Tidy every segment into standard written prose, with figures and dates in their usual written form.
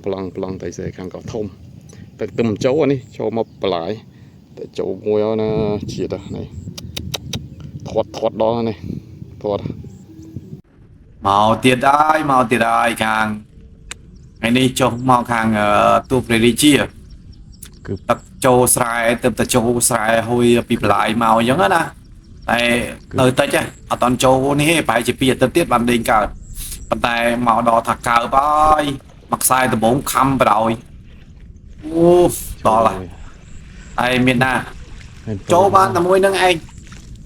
ប្លង់តែសេខាងក៏ធំតែទឹមចូលនេះចូលមកបន្លាយតែចូលមួយណាជាតិនេះធាត់ដល់នេះធាត់មកទៀតហើយខាងថ្ងៃនេះចុះមកខាងទូព្រីរីជាគឺទឹកចូលស្រែទៅចូលស្រែហួយពីបន្លាយមកអញ្ចឹងណាតែនៅតិចអត់តន់ចូលនេះទេប្រហែលជា2អាទិត្យទៀតបានលេងកើតប៉ុន្តែមកដល់ថាកើបហើយមកខ្សែដំបងខំបរោយអូដល់ហើយមានណាចូលបានតែមួយនឹងឯង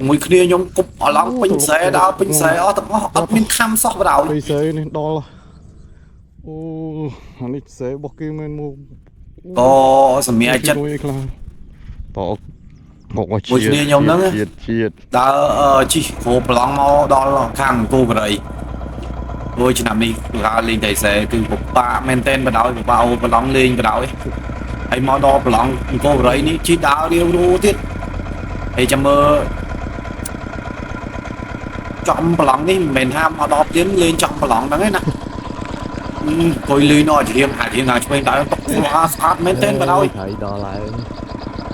មួយគ្នាខ្ញុំគប់អឡងពេញស្រែដល់ពេញស្រែអស់ទាំងអស់អត់មានខំសោះបរោយពេញស្រែនេះដល់អូអានេះស្រែរបស់គេមែនមកអូសម្រាប់ចិត្តមួយខ្លះតោមកមកមួយគ្នាខ្ញុំហ្នឹងជាតិដើរជីគ្រូប្រឡងមកដល់ខាងគូកូរ៉េមួយឆ្នាំនេះការលេងតែស្រែគឺពិបាកមែនទែនបដ ாய் ពិបាកអូប្រឡងលេងបដ ாய் ហើយមកដល់ប្រឡងគូកូរ៉េនេះជីដើររាវរូទៀតហើយចាំមើលចំប្រឡងនេះមិនមែនថាមកដល់ទៀតលេងចំប្រឡងហ្នឹងឯណាគួយលីនោះជារៀងណាឆ្វេងដើរតស្អាតមែនទែនបដ ாய் ហើយដល់ហើយ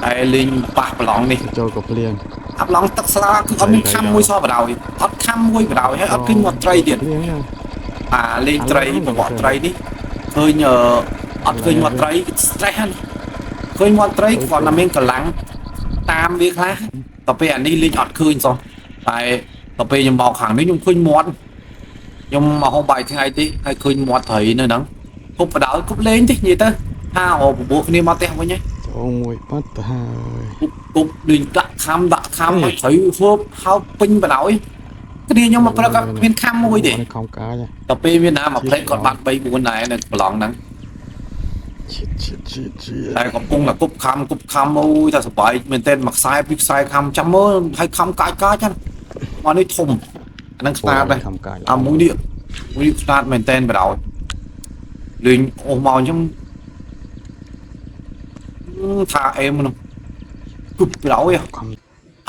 តែលេងប៉ះប្រឡងនេះចូលក៏ភ្លៀងអាប្រឡងទឹកស្រាគឺអត់មានខំមួយសោះបដ ாய் អត់ខំមួយបដ ாய் ហើយអត់ឃើញមាត់ត្រីទៀតលេងត្រីបបកត្រីនេះឃើញអត់ឃើញមាត់ត្រី stress ហ្នឹងឃើញមាត់ត្រីគាត់តែមានកម្លាំងតាមវាខ្លះតែពេលអានេះលេងអត់ឃើញសោះតែទៅពេលខ្ញុំមកខាងនេះខ្ញុំឃើញមាត់ខ្ញុំមកហូបបាយថ្ងៃទីហើយឃើញមាត់ត្រីនៅហ្នឹងគប់បដ ாய் គប់លេងទេនិយាយទៅថាអូបបួគ្នាមកផ្ទះវិញហ៎ចូលមួយបាត់ទៅហើយគប់លេងដាក់ខំហើយត្រីហូបហៅពេញបដ ாய் គ្នាខ្ញុំមកព្រឹកអត់មានខំមួយទេខំកាយតែពេលមានណាមកផ្លេចគាត់បាត់3 4ដែរនៅប្រឡងហ្នឹងតែកំពុងតែគប់ខំអូយតែសប្បាយមែនទែនមួយខ្សែពីរខ្សែខំចាំមើលហើយខំកាយចឹងមកនេះធំអាហ្នឹងស្តាតដែរមួយនេះស្តាតមែនទែនបដ ாய் លេងអូសមកអញ្ចឹងថាអេមនោះគប់បដ ாய்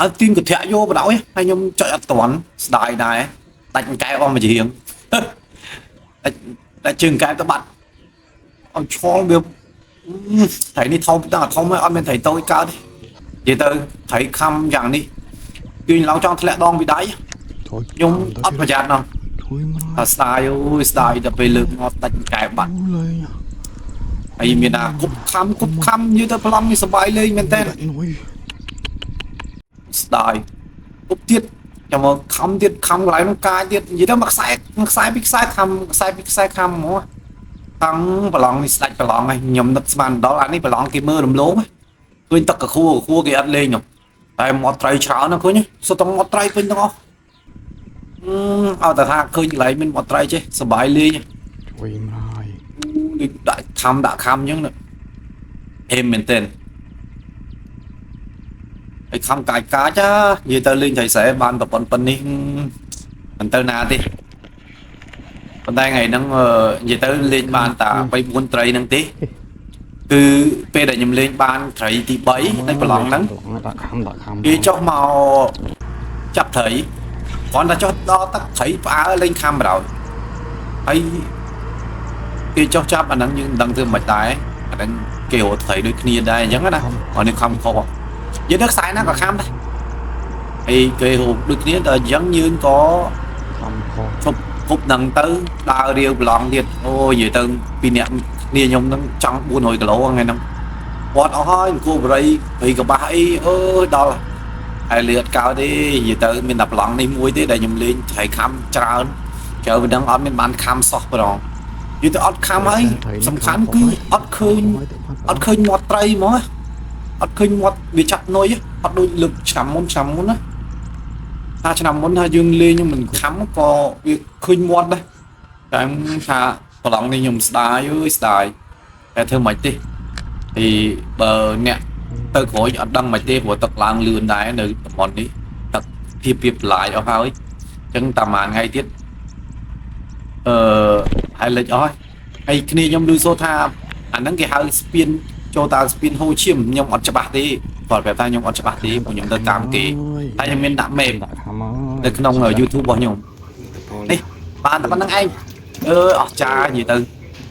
អត់ទីងកធាក់យកបដ ாய் ហើយខ្ញុំចុចអត់តាន់ស្ដាយដែរដាច់កែអស់មួយជាងដាច់ជើងកែទៅបាត់អត់ឆ្លងវាត្រីនេះធំតែធំហើយអត់មានត្រីតូចកើតទេនិយាយទៅត្រីខំយ៉ាងនេះគឺឡើងចង់ធ្លាក់ដងពីដៃខ្ញុំអត់ប្រយ័ត្នណាស់ស្ដាយអូយស្ដាយដល់ពេលលើកមកដាច់កែបាត់ហើយមានណាគប់ខំនិយាយទៅប្លង់នេះសบายលេងមែនតើស្ដាយគប់ទៀតចាំមកខំទៀតខំកន្លែងនោះកាយទៀតនិយាយទៅមកខ្សែពីខ្សែខំហ្មងតាំងប្រឡងនេះស្ដាច់ប្រឡងហើយខ្ញុំនឹកស្មានដល់អានេះប្រឡងគេមើលរំលងឃើញទឹកកខួគេអត់លេងតែមាត់ត្រីច្រើនណាឃើញសុទ្ធតែមាត់ត្រីពេញទាំងអស់អត់តែថាឃើញកន្លែងមានមាត់ត្រីចេះសบายលេងជួយមកហើយដាក់ខំអញ្ចឹងអេមមែនទែនហើយខំកាយនិយាយទៅលេងត្រីស្រែបានតែប៉ុណ្្នេះមិនទៅណាទេប៉ុន្តែថ្ងៃហ្នឹងនិយាយទៅលេងបានតែ3 4ត្រីហ្នឹងទេគឺពេលដែលខ្ញុំលេងបានត្រីទី3នៅប្រឡងហ្នឹងដាក់ខំគេចុះមកចាប់ត្រីគាត់តែចុះដល់ទឹកត្រីផ្អើលេងខំបដ ாய் ហើយគេចុះចាប់អាហ្នឹងយើងមិនដឹងធ្វើមិនដែរអាហ្នឹងគេរត់ត្រីដូចគ្នាដែរអញ្ចឹងណាអានេះខំខុសនិយាយទៅខ្សែណាក៏ខំដែរហើយគេរត់ដូចគ្នាតែអញ្ចឹងយើងក៏ខំខុសគប់នឹងទៅដើររាវប្រឡងទៀតអូនិយាយទៅពីអ្នកគ្នាខ្ញុំនឹងចង់400គីឡូថ្ងៃហ្នឹងគាត់អស់ហើយគូបរិយពីកបាស់អីអើយដល់ហើយលឿនកោទេនិយាយទៅមានតែប្រឡងនេះមួយទេដែលខ្ញុំលេងត្រីខំច្រើនចូលពីហ្នឹងអត់មានបានខំសោះប្រងនិយាយទៅអត់ខំហើយសំខាន់គឺអត់ឃើញមាត់ត្រីហ្មងអត់ឃើញមាត់វាចាប់នុយអត់ដូចលើកឆ្នាំមុនណាថាឆ្នាំមុនថាយើងលេងមិនខំក៏វាឃើញមាត់ដែរតែថាប្រឡងនេះខ្ញុំស្ដាយតែធ្វើមិនទេthì បើអ្នកទៅក្រោយអត់ដឹងមិនទេព្រោះទឹកឡើងលឿនដែរនៅតំបន់នេះទឹកភាពឡាយអស់ហើយអញ្ចឹងតាមួយថ្ងៃទៀតហើយលេចអស់ហើយគ្នាខ្ញុំឮសូថាអាហ្នឹងគេហៅស្ពានចូលតាស្ពានហូឈៀមខ្ញុំអត់ច្បាស់ទេគាត់ប្រាប់ថាខ្ញុំអត់ច្បាស់ទេព្រោះខ្ញុំទៅតាមគេតែខ្ញុំមានដាក់មេមនៅក្នុង YouTube របស់ខ្ញុំនេះបានតែប៉ុណ្្នឹងឯងអស់ចានិយាយទៅ